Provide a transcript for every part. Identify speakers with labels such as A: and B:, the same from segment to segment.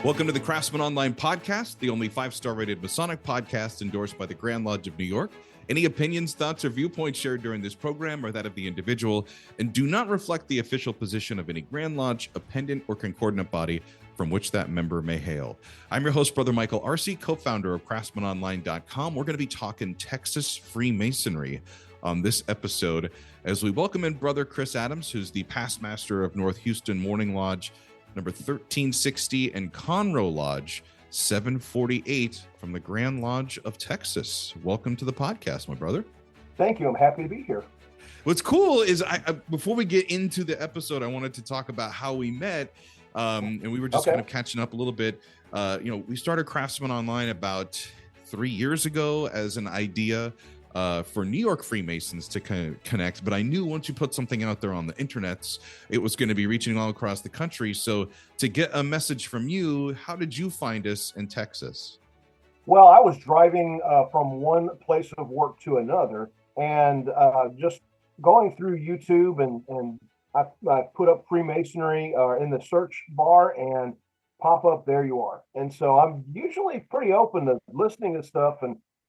A: Welcome to the Craftsman Online Podcast, the only 5-star rated Masonic podcast endorsed by the Grand Lodge of New York. Any opinions, thoughts, or viewpoints shared during this program are that of the individual and do not reflect the official position of any Grand Lodge, appendant, or concordant body from which that member may hail. I'm your host, Brother Michael Arce, co-founder of CraftsmanOnline.com. We're going to be talking Texas Freemasonry on this episode as we welcome in Brother Chris Adams, who's the past master of North Houston Morning Lodge, number 1360, and Conroe Lodge 748 from the Grand Lodge of Texas. Welcome to the podcast, my brother.
B: Thank you. I'm happy to be here.
A: What's cool is I before we get into the episode, I wanted to talk about how we met. And we were just kind of catching up a little bit. We started Craftsman Online about 3 years ago as an idea for New York Freemasons to connect, but I knew once you put something out there on the internets, it was going to be reaching all across the country. So to get a message from you, how did you find us in Texas?
B: Well, I was driving from one place of work to another, and just going through YouTube, and I put up Freemasonry in the search bar, and pop up, there you are. And so I'm usually pretty open to listening to stuff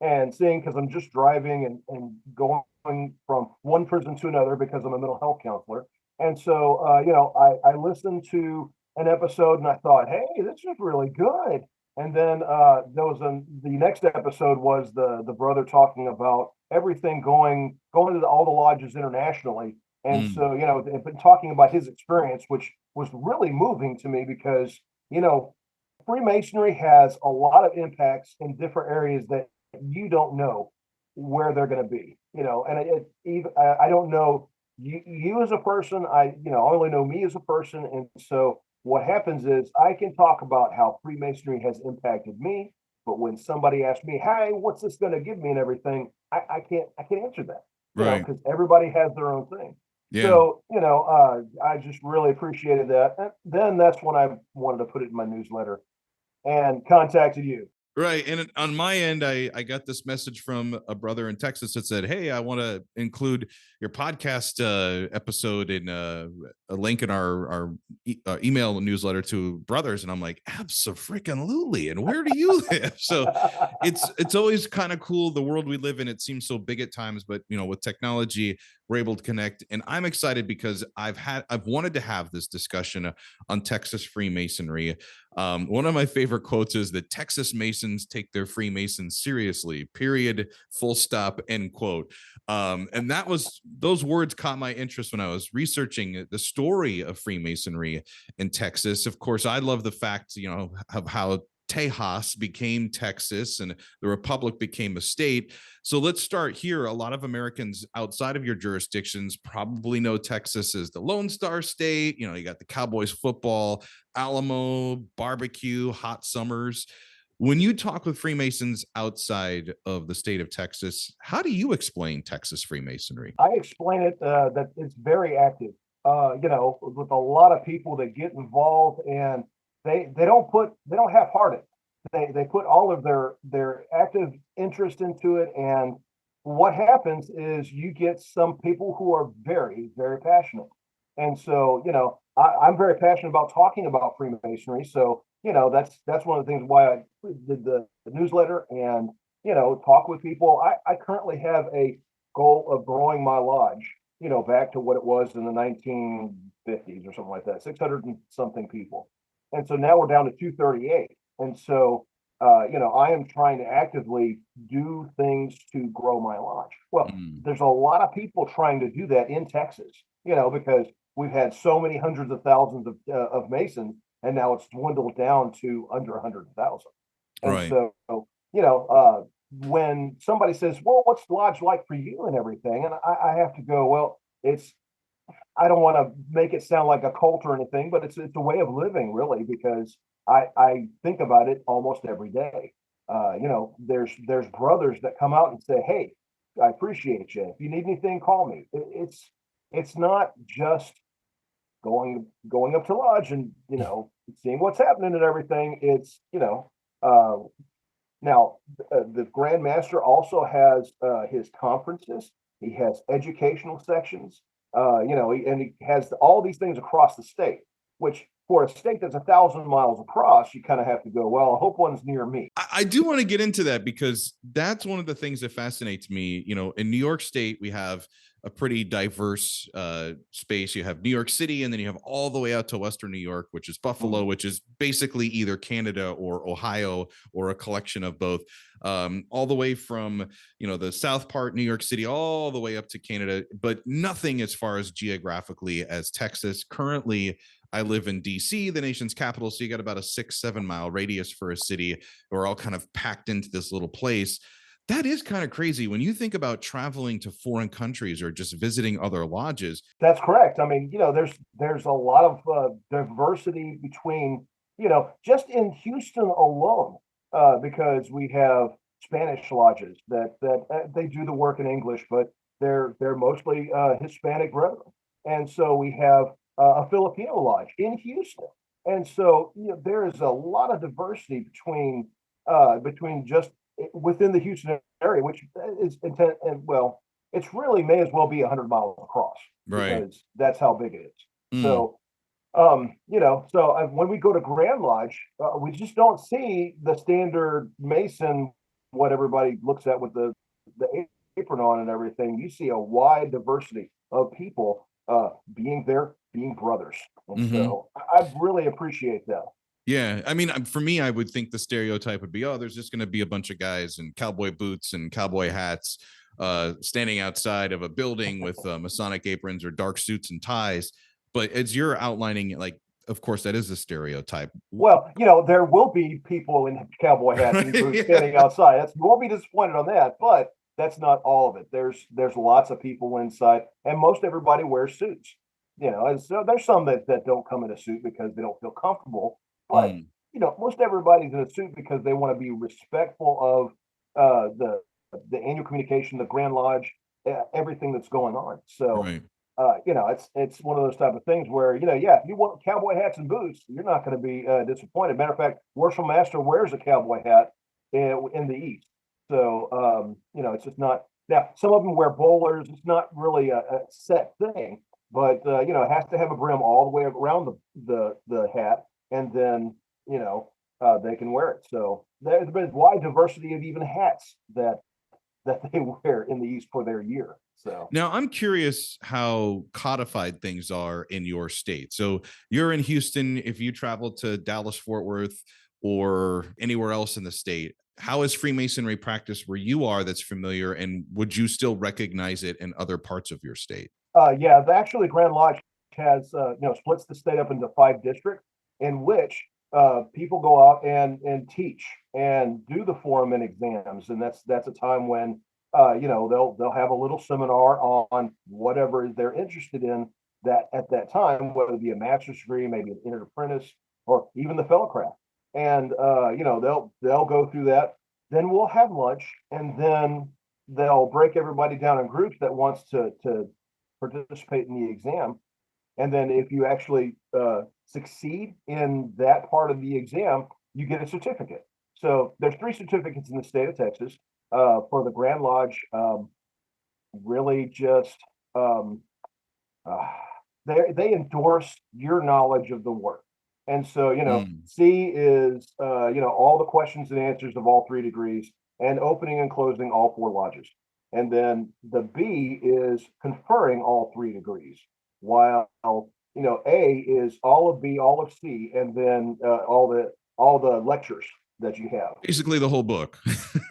B: and seeing, because I'm just driving and going from one prison to another because I'm a mental health counselor. And so, I listened to an episode and I thought, hey, this is really good. And then the next episode was the brother talking about everything going to all the lodges internationally. And so, been talking about his experience, which was really moving to me because, Freemasonry has a lot of impacts in different areas that you don't know where they're going to be, and I don't know you as a person. I only know me as a person. And so what happens is I can talk about how Freemasonry has impacted me, but when somebody asks me, hey, what's this going to give me and everything, I can't answer that,
A: right?
B: Because everybody has their own thing. Yeah. So, I just really appreciated that. And then that's when I wanted to put it in my newsletter and contacted you.
A: Right. And on my end, I got this message from a brother in Texas that said, hey, I want to include your podcast episode in a link in our email newsletter to brothers. And I'm like, abso-freaking-lutely. And where do you live? So it's always kind of cool. The world we live in, it seems so big at times, but with technology, we're able to connect. And I'm excited because I've wanted to have this discussion on Texas Freemasonry. One of my favorite quotes is that Texas Masons take their Freemasons seriously, period, full stop, end quote. And those words caught my interest when I was researching the story of Freemasonry in Texas. Of course, I love the fact, of how Tejas became Texas and the Republic became a state. So let's start here. A lot of Americans outside of your jurisdictions probably know Texas as the Lone Star State. You got the Cowboys football, Alamo, barbecue, hot summers. When you talk with Freemasons outside of the state of Texas, how do you explain Texas Freemasonry?
B: I explain it that it's very active, with a lot of people that get involved, and they don't half-heart it. They put all of their active interest into it. And what happens is you get some people who are very, very passionate. And so, I'm very passionate about talking about Freemasonry. So, that's one of the things why I did the newsletter and, talk with people. I currently have a goal of growing my lodge, back to what it was in the 1950s or something like that, 600 and something people. And so now we're down to 238. And so, I am trying to actively do things to grow my lodge. Well, there's a lot of people trying to do that in Texas, because we've had so many hundreds of thousands of Masons, and now it's dwindled down to under 100,000. And right. So, when somebody says, well, what's lodge like for you and everything? And I have to go, well, I don't want to make it sound like a cult or anything, but it's a way of living, really, because I think about it almost every day. There's brothers that come out and say, hey, I appreciate you. If you need anything, call me. It's not just going up to lodge and, seeing what's happening and everything. It's, now the Grand Master also has his conferences. He has educational sections, and he has all these things across the state, which for a state that's 1,000 miles across, you kind of have to go, well, I hope one's near me.
A: I do want to get into that because that's one of the things that fascinates me. In New York State, we have a pretty diverse space. You have New York City, and then you have all the way out to Western New York, which is Buffalo, which is basically either Canada or Ohio or a collection of both. All the way from the south part, New York City, all the way up to Canada, but nothing as far as geographically as Texas. Currently, I live in DC, the nation's capital. So you got about a 6-7 mile radius for a city. We're all kind of packed into this little place. That is kind of crazy when you think about traveling to foreign countries or just visiting other lodges.
B: That's correct. I mean, there's a lot of diversity between, just in Houston alone, because we have Spanish lodges that they do the work in English, but they're mostly Hispanic brethren, and so we have a Filipino lodge in Houston, and so there is a lot of diversity between just within the Houston area, which is intent and well, it's really may as well be 100 miles across,
A: Right.
B: because that's how big it is.
A: Mm.
B: So, when we go to Grand Lodge, we just don't see the standard Mason, what everybody looks at with the apron on and everything. You see a wide diversity of people being there, being brothers. And so I really appreciate that.
A: Yeah. I mean, for me, I would think the stereotype would be, oh, there's just going to be a bunch of guys in cowboy boots and cowboy hats standing outside of a building with Masonic aprons or dark suits and ties. But as you're outlining, like, of course, that is a stereotype.
B: Well, there will be people in cowboy hats and boots standing outside. You won't be disappointed on that, but that's not all of it. There's lots of people inside, and most everybody wears suits. And so there's some that don't come in a suit because they don't feel comfortable. But most everybody's in a suit because they want to be respectful of the annual communication, the Grand Lodge, everything that's going on. So,
A: right.
B: It's one of those type of things where if you want cowboy hats and boots, you're not going to be disappointed. Matter of fact, Worship Master wears a cowboy hat in the East. So, it's just not. Now, some of them wear bowlers. It's not really a set thing, but it has to have a brim all the way around the hat, and then they can wear it. So there's been wide diversity of even hats that they wear in the East for their year. So
A: now I'm curious how codified things are in your state. So you're in Houston. If you travel to Dallas, Fort Worth, or anywhere else in the state, how is Freemasonry practice where you are that's familiar? And would you still recognize it in other parts of your state?
B: Actually Grand Lodge has splits the state up into 5 districts in which people go out and teach and do the foreman exams, and that's a time when they'll have a little seminar on whatever they're interested in that at that time, whether it be a master's degree, maybe an entered apprentice, or even the fellowcraft, and they'll go through that. Then we'll have lunch, and then they'll break everybody down in groups that wants to participate in the exam. And then if you actually succeed in that part of the exam, you get a certificate. So there's 3 certificates in the state of Texas for the Grand Lodge. Really just they endorse your knowledge of the work. And so, C is, all the questions and answers of all 3 degrees, and opening and closing all 4 lodges. And then the B is conferring all 3 degrees, while A is all of B, all of C, and then all the lectures that you have.
A: Basically, the whole book.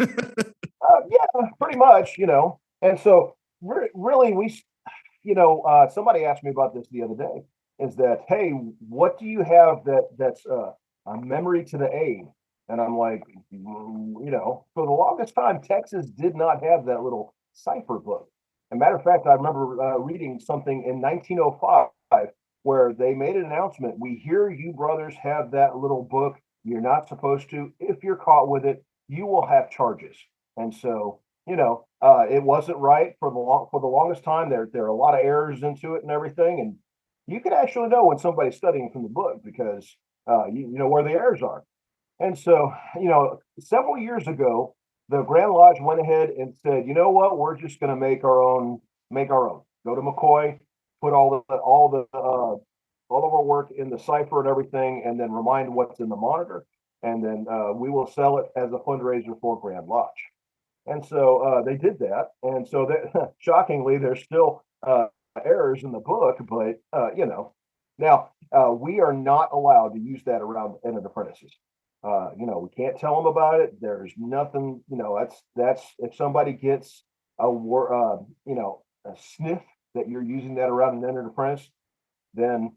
B: Yeah, pretty much. And so really, somebody asked me about this the other day. Is that, hey, what do you have that's a memory to the aid? And I'm like, for the longest time, Texas did not have that little cipher book. As a matter of fact, I remember reading something in 1905 where they made an announcement. We hear you brothers have that little book. You're not supposed to. If you're caught with it, you will have charges. And so, it wasn't right for the longest time. There are a lot of errors into it and everything. And you can actually know when somebody's studying from the book because you know where the errors are. And so, several years ago, the Grand Lodge went ahead and said, you know what, we're just going to make our own. Go to McCoy, put all the all of our work in the cipher and everything, and then remind what's in the monitor, and then we will sell it as a fundraiser for Grand Lodge. And so they did that, and so that shockingly, there's still errors in the book, but now we are not allowed to use that around entered apprentices. We can't tell them about it. There's nothing, that's if somebody gets a sniff that you're using that around an entered apprentice, then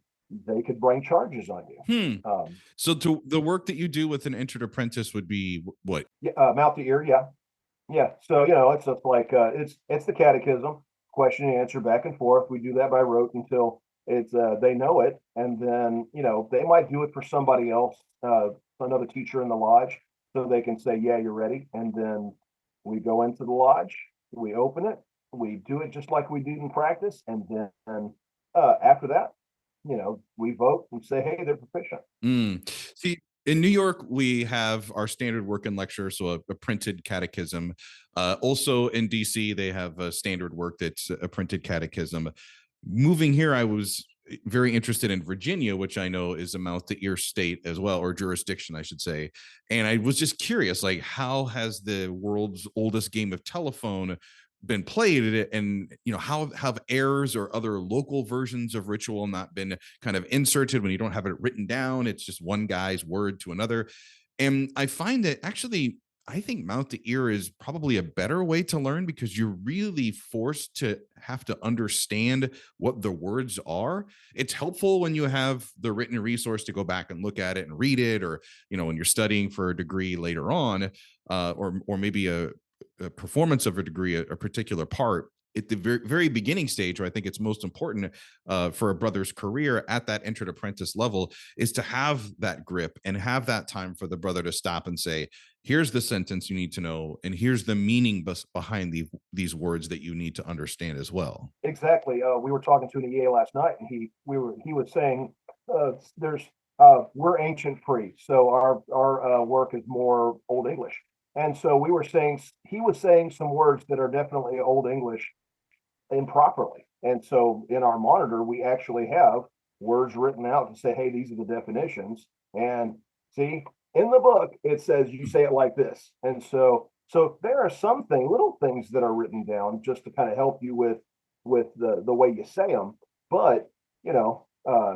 B: they could bring charges on you.
A: So to the work that you do with an entered apprentice would be what?
B: Mouth to ear, yeah. Yeah, so it's just like it's the catechism, question and answer back and forth. We do that by rote until it's they know it, and then they might do it for somebody else, another teacher in the lodge, so they can say, "Yeah, you're ready." And then we go into the lodge, we open it, we do it just like we do in practice, and then after that, we vote and say, "Hey, they're proficient."
A: See, in New York, we have our standard work and lecture, so a printed catechism. Also in DC, they have a standard work that's a printed catechism. Moving here, I was very interested in Virginia, which I know is a mouth to ear state as well, or jurisdiction, I should say. And I was just curious, like, how has the world's oldest game of telephone been played, and how have errors or other local versions of ritual not been kind of inserted when you don't have it written down? It's just one guy's word to another. And I find that actually, I think mouth to ear is probably a better way to learn, because you're really forced to have to understand what the words are. It's helpful when you have the written resource to go back and look at it and read it, or when you're studying for a degree later on, or maybe a performance of a degree, a particular part. At the very beginning stage, where I think it's most important for a brother's career at that entered apprentice level, is to have that grip and have that time for the brother to stop and say, here's the sentence you need to know, and here's the meaning behind these words that you need to understand as well.
B: Exactly. We were talking to an EA last night, and he was saying there's we're ancient free, so our work is more Old English. And so he was saying some words that are definitely Old English improperly. And so in our monitor, we actually have words written out to say, hey, these are the definitions. And see, in the book, it says you say it like this. And so there are little things that are written down just to kind of help you with the way you say them. But, yeah,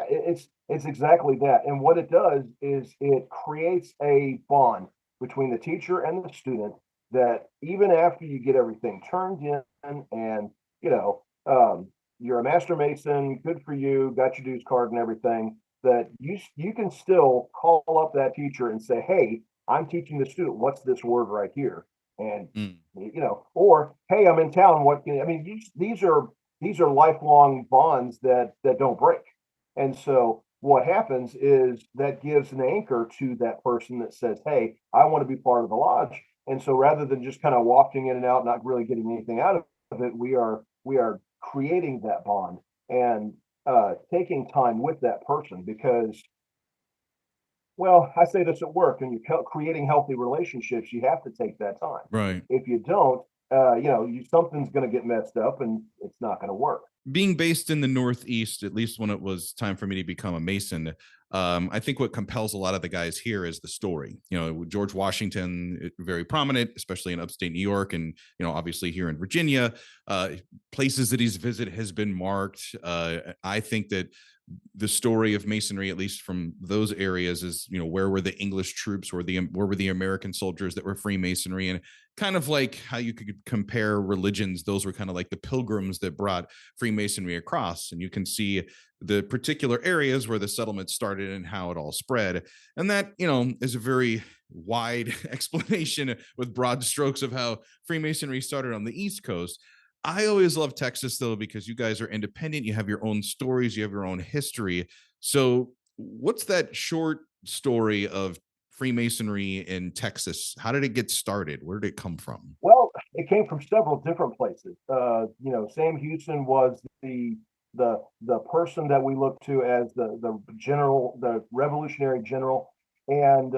B: it's exactly that. And what it does is it creates a bond between the teacher and the student, that even after you get everything turned in, and you're a master mason, good for you, got your dues card and everything, that you can still call up that teacher and say, hey, I'm teaching the student, what's this word right here? And or hey, I'm in town, these are lifelong bonds that don't break. And so what happens is that gives an anchor to that person that says, hey, I want to be part of the lodge. And so rather than just kind of wafting in and out, not really getting anything out of it, we are creating that bond and taking time with that person, because, well, I say this at work, and you're creating healthy relationships, you have to take that time.
A: Right.
B: If you don't, something's going to get messed up, and it's not going to work.
A: Being based in the Northeast, at least when it was time for me to become a Mason, I think what compels a lot of the guys here is the story. George Washington, very prominent, especially in upstate New York, and obviously here in Virginia, places that he's visited has been marked. I think that the story of Masonry, at least from those areas, is where were the English troops, where were the American soldiers that were Freemasonry, and kind of like how you could compare religions, those were kind of like the pilgrims that brought Freemasonry across, and you can see the particular areas where the settlement started and how it all spread. And that is a very wide explanation with broad strokes of how Freemasonry started on the East Coast. I always love Texas, though, because you guys are independent. You have your own stories. You have your own history. So what's that short story of Freemasonry in Texas? How did it get started? Where did it come from?
B: Well, it came from several different places. Sam Houston was the person that we look to as the general, the revolutionary general, and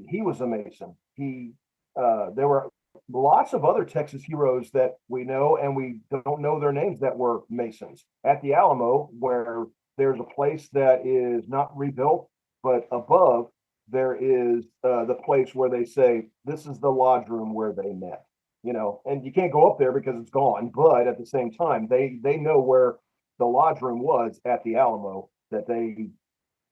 B: he was a Mason. There were lots of other Texas heroes that we know, and we don't know their names, that were Masons. At the Alamo, where there's a place that is not rebuilt, but above there is the place where they say this is the lodge room where they met. And you can't go up there because it's gone. But at the same time, they know where the lodge room was at the Alamo that they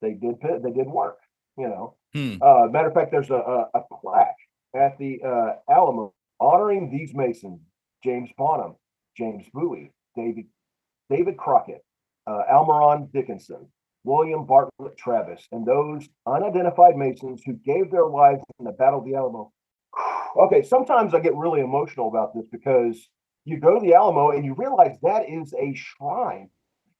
B: did work. You know,
A: Hmm.
B: Matter of fact, there's a plaque at the Alamo honoring these Masons: James Bonham, James Bowie, David Crockett, Almiron Dickinson, William Bartlett Travis, and those unidentified Masons who gave their lives in the Battle of the Alamo. Okay, sometimes I get really emotional about this because you go to the Alamo and you realize that is a shrine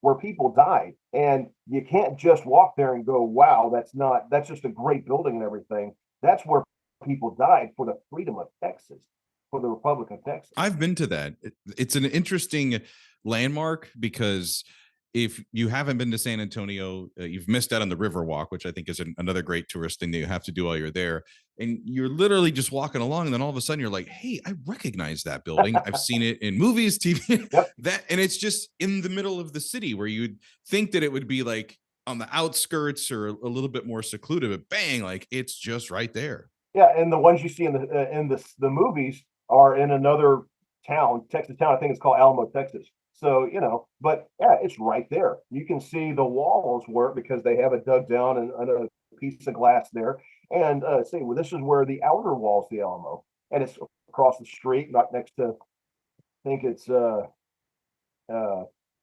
B: where people died, and you can't just walk there and go, "Wow, that's just a great building and everything." That's where people died for the freedom of Texas, for the Republic of Texas.
A: I've been to that. It's an interesting landmark because if you haven't been to San Antonio, you've missed out on the Riverwalk, which I think is another great tourist thing that you have to do while you're there. And you're literally just walking along, and then all of a sudden you're like, "Hey, I recognize that building. I've seen it in movies, TV."
B: Yep.
A: And it's just in the middle of the city where you'd think that it would be like on the outskirts or a little bit more secluded, but bang, like it's just right there.
B: Yeah, and the ones you see in the movies are in another town, Texas town. I think it's called Alamo, Texas. So but yeah, it's right there. You can see the walls work because they have it dug down and a piece of glass there. And say, well, this is where the outer walls, the Alamo, and it's across the street, not next to. I think it's uh,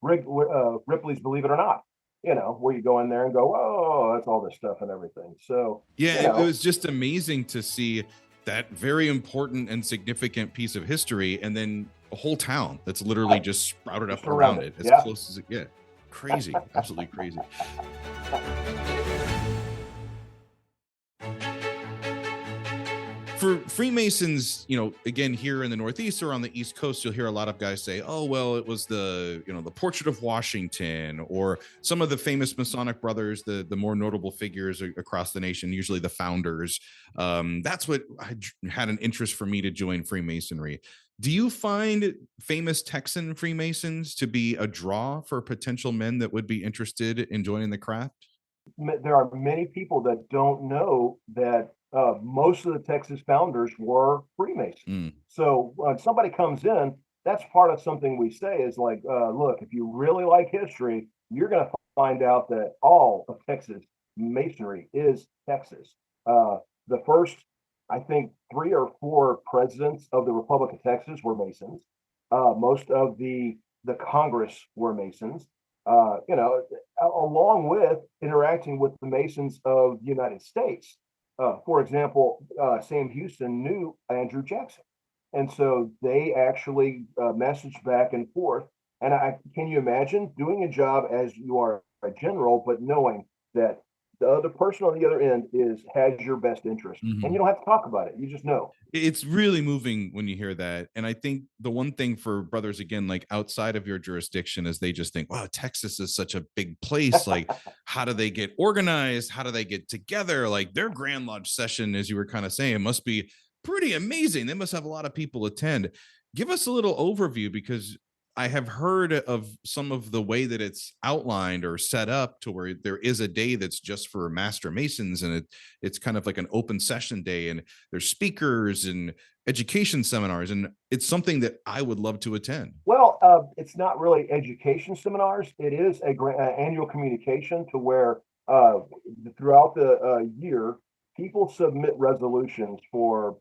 B: Ripley's Believe It or Not. Where you go in there and go, oh, that's all this stuff and everything. So
A: Yeah, it was just amazing to see that very important and significant piece of history, and then a whole town that's literally
B: right,
A: just sprouted
B: just
A: up around
B: around it.
A: it as
B: Yeah.
A: close as it get. Crazy, absolutely crazy. For Freemasons, again, here in the Northeast or on the East Coast, you'll hear a lot of guys say, "Oh, well, it was the Portrait of Washington," or some of the famous Masonic brothers, the more notable figures across the nation, usually the founders. That's what had an interest for me to join Freemasonry. Do you find famous Texan Freemasons to be a draw for potential men that would be interested in joining the craft?
B: There are many people that don't know that most of the Texas founders were Freemasons.
A: Mm.
B: So when somebody comes in, that's part of something we say is like, look, if you really like history, you're going to find out that all of Texas Masonry is Texas. The first, I think, 3 or 4 presidents of the Republic of Texas were Masons. Most of the Congress were Masons. Along with interacting with the Masons of the United States. For example, Sam Houston knew Andrew Jackson. And so they actually messaged back and forth. And can you imagine doing a job as you are a general, but knowing that the other person on the other end has your best interest, and you don't have to talk about it. You just know.
A: It's really moving when you hear that. And I think the one thing for brothers, again, like outside of your jurisdiction, is they just think, wow, Texas is such a big place. Like, how do they get organized? How do they get together? Like their Grand Lodge session, as you were kind of saying, must be pretty amazing. They must have a lot of people attend. Give us a little overview, because I have heard of some of the way that it's outlined or set up to where there is a day that's just for master masons, and it's kind of like an open session day, and there's speakers and education seminars, and it's something that I would love to attend.
B: Well, it's not really education seminars. It is annual communication to where throughout the year, people submit resolutions for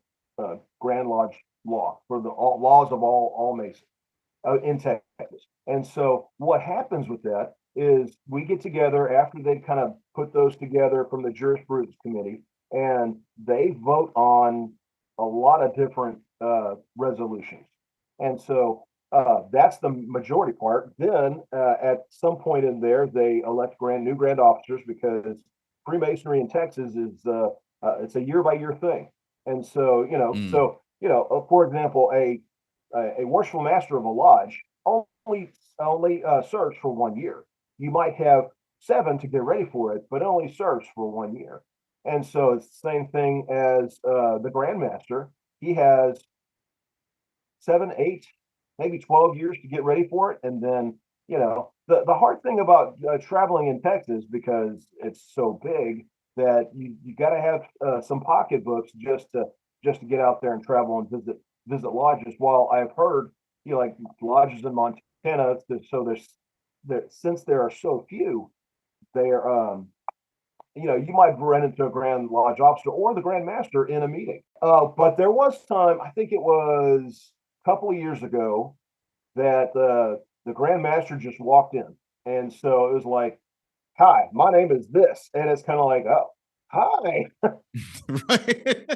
B: Grand Lodge law, for the laws of all Masons in Texas. And so what happens with that is we get together after they kind of put those together from the jurisprudence committee, and they vote on a lot of different resolutions. And so that's the majority part. Then at some point in there, they elect new grand officers, because Freemasonry in Texas is it's a year by year thing. And so
A: Mm.
B: for example, a worshipful master of a lodge only serves for 1 year. You might have 7 to get ready for it, but it only serves for 1 year. And so it's the same thing as the grandmaster. He has 7, 8, maybe 12 years to get ready for it, and then the hard thing about traveling in Texas, because it's so big, that you got to have some pocketbooks just to get out there and travel and visit lodges. While I've heard, like lodges in Montana, so since there are so few, they're you might run into a Grand Lodge officer or the Grand Master in a meeting. But there was time, I think it was a couple of years ago, that the Grand Master just walked in. And so it was like, hi, my name is this. And it's kind of like, oh, hi.
A: Right.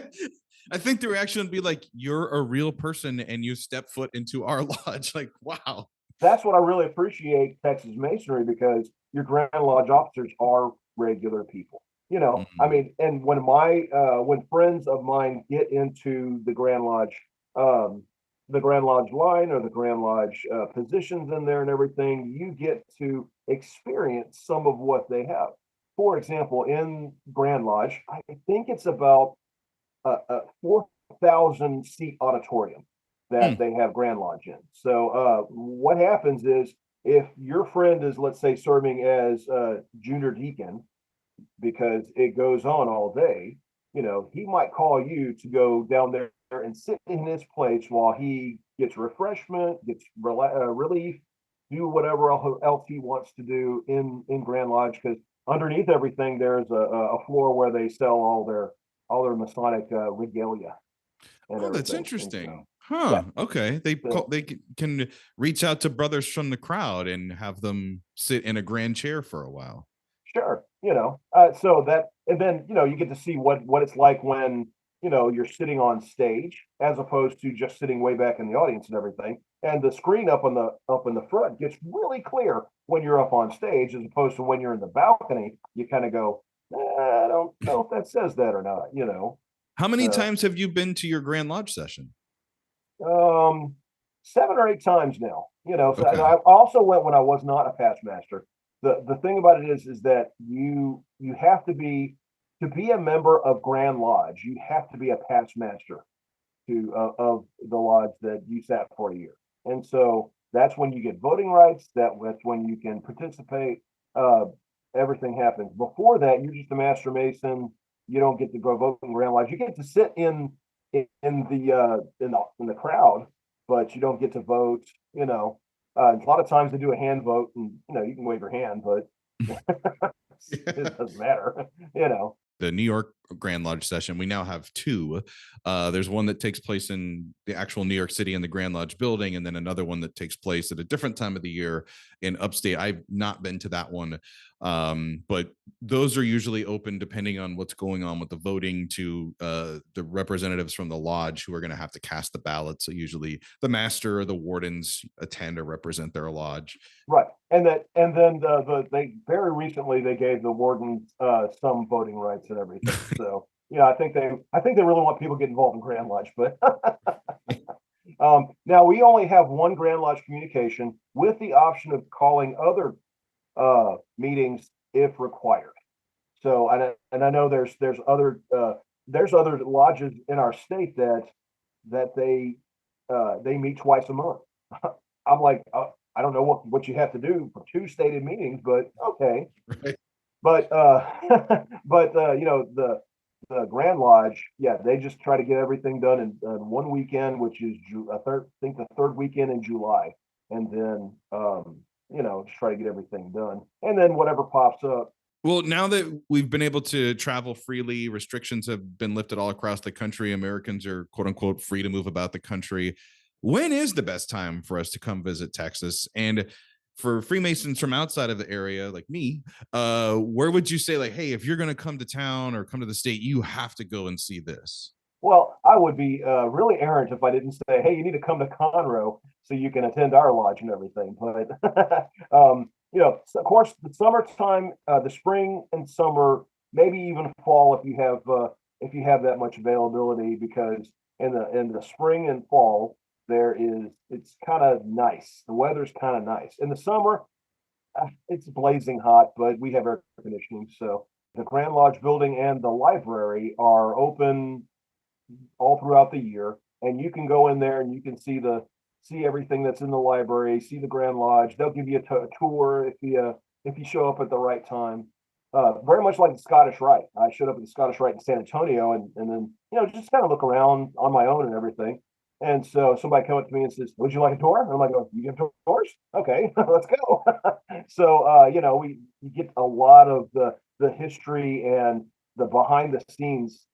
A: I think the reaction would be like, you're a real person and you step foot into our lodge. Like, wow.
B: That's what I really appreciate Texas Masonry, because your Grand Lodge officers are regular people. I
A: Mm.
B: mean, and when friends of mine get into um, the Grand Lodge line or the Grand Lodge positions in there and everything, you get to experience some of what they have. For example, in Grand Lodge, I think it's about a 4,000 seat auditorium
A: Hmm.
B: that they have Grand Lodge in. So what happens is, if your friend is, let's say, serving as junior deacon, because it goes on all day, he might call you to go down there and sit in his place while he gets refreshment, gets relief, do whatever else he wants to do in Grand Lodge. Because underneath everything, there's a floor where they sell all their Masonic regalia and
A: Oh, that's
B: everything. And
A: interesting.
B: so, yeah,
A: Huh. Okay.
B: so
A: They can reach out to brothers from the crowd and have them sit in a grand chair for a while.
B: sure, so that, and then you get to see what it's like when you're sitting on stage, as opposed to just sitting way back in the audience and everything. And the screen up in the front gets really clear when you're up on stage, as opposed to when you're in the balcony. You kind of go, I don't know if that says that or not.
A: How many
B: So
A: times have you been to your Grand Lodge session?
B: um, 7 or 8 times now. So, and
A: Okay.
B: I also went when I was not a past master. The thing about it is that you have to be a member of Grand Lodge. You have to be a past master of the lodge that you sat for a year. And so that's when you get voting rights. That's when you can participate. Uh, Everything happens. Before that, you're just a master mason. You don't get to go vote in Grand Lodge. You get to sit in the crowd, but you don't get to vote. A lot of times they do a hand vote, and you can wave your hand, but it doesn't matter. You know.
A: The New York Grand Lodge session, we now have two. There's one that takes place in the actual New York City in the Grand Lodge building, and then another one that takes place at a different time of the year in upstate. I've not been to that one, but those are usually open depending on what's going on with the voting to the representatives from the lodge who are going to have to cast the ballots. So usually the master or the wardens attend or represent their lodge.
B: Right, and then they very recently they gave the wardens some voting rights and everything. So I think they really want people to get involved in Grand Lodge. But now we only have one Grand Lodge communication, with the option of calling other meetings if required. So and I know there's other lodges in our state that they meet twice a month. I'm like, I don't know what you have to do for two stated meetings, but okay.
A: Right.
B: But but the Grand Lodge, yeah, they just try to get everything done in one weekend, which is I think the third weekend in July, and then just try to get everything done, and then whatever pops up.
A: Well, now that we've been able to travel freely, restrictions have been lifted all across the country. Americans are quote unquote free to move about the country. When is the best time for us to come visit Texas? And for Freemasons from outside of the area, like me, where would you say, like, hey, if you're going to come to town or come to the state, you have to go and see this?
B: Well, I would be really errant if I didn't say, "Hey, you need to come to Conroe so you can attend our lodge and everything." But so of course, the summertime, the spring and summer, maybe even fall if you have that much availability, because in the spring and fall it's kind of nice. The weather's kind of nice. In the summer, it's blazing hot, but we have air conditioning, so the Grand Lodge building and the library are open all throughout the year, and you can go in there and you can see everything that's in the library, see the Grand Lodge. They'll give you a tour if you show up at the right time. Very much like the Scottish Rite. I showed up at the Scottish Rite in San Antonio, and then just kind of look around on my own and everything. And so somebody came up to me and says, "Would you like a tour?" And I'm like, "Oh, you give tours? Okay, let's go." So you get a lot of the history and the behind the scenes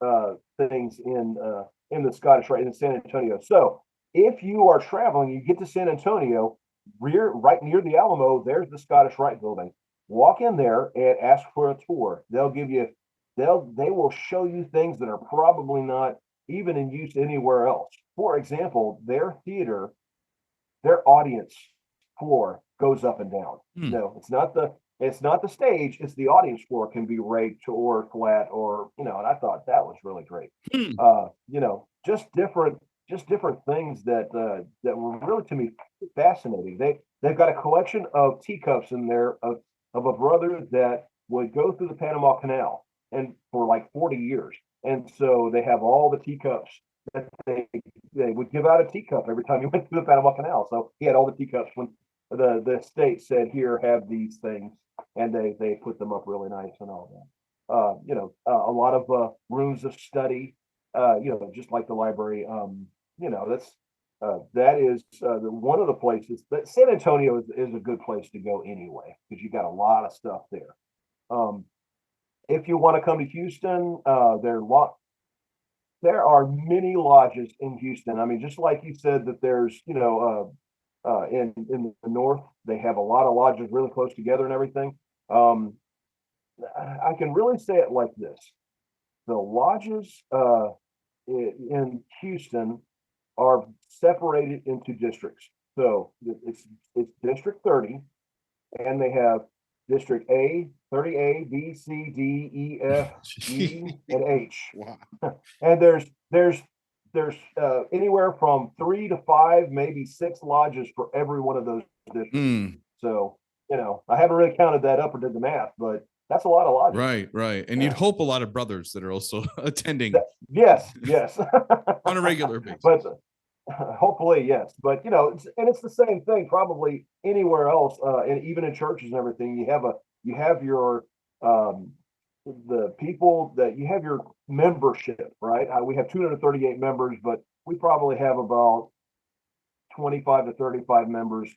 B: things in the Scottish Rite in San Antonio. So if you are traveling, you get to San Antonio, right near the Alamo. There's the Scottish Rite building. Walk in there and ask for a tour. They will show you things that are probably not even in use anywhere else. For example, their theater, their audience floor goes up and down. No, it's not the stage, it's the audience floor can be raked or flat, or and I thought that was really great. Just different things that were really, to me, fascinating. They've got a collection of teacups in there of a brother that would go through the Panama Canal and for like 40 years. And so they have all the teacups that they would give out a teacup every time you went through the Panama Canal. So he had all the teacups when the state said, "Here, have these things," and they put them up really nice and all that. A lot of rooms of study, just like the library. That is one of the places that San Antonio is a good place to go anyway, because you got a lot of stuff there. If you want to come to Houston, there are many lodges in Houston. I mean, just like you said that there's, in the north, they have a lot of lodges really close together and everything. I can really say it like this: the lodges in Houston are separated into districts. So it's District 30, and they have District A, 30A, B, C, D, E, F, G, and H. Wow. And there's anywhere from 3 to 5, maybe 6 lodges for every one of those districts. So, I haven't really counted that up or did the math, but that's a lot of lodges.
A: Right. And you'd hope a lot of brothers that are also attending.
B: Yes.
A: On a regular basis.
B: But hopefully, yes. But it's the same thing probably anywhere else, and even in churches and everything. You have your the people that you have your membership, right? We have 238 members, but we probably have about 25 to 35 members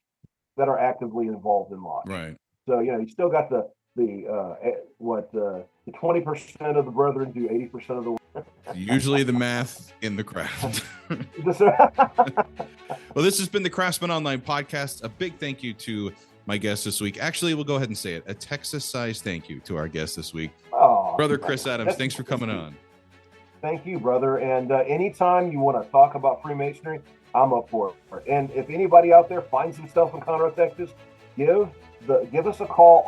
B: that are actively involved in lodge.
A: Right.
B: So you still got the 20% of the brethren do 80% of the work.
A: Usually the math in the craft. Well, this has been the Craftsman Online Podcast. A big thank you to my guest this week. Actually, we'll go ahead and say it. A Texas-sized thank you to our guest this week. Brother Chris Adams, thanks for coming on.
B: Thank you, brother. And anytime you want to talk about Freemasonry, I'm up for it. And if anybody out there finds himself in Conroe, Texas, give us a call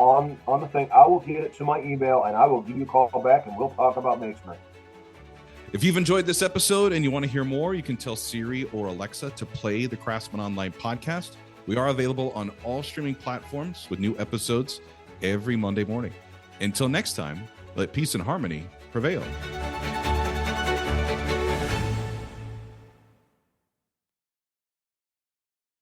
B: on the thing. I will get it to my email, and I will give you a call back, and we'll talk about Masonry.
A: If you've enjoyed this episode and you want to hear more, you can tell Siri or Alexa to play the Craftsman Online Podcast. We are available on all streaming platforms with new episodes every Monday morning. Until next time, let peace and harmony prevail.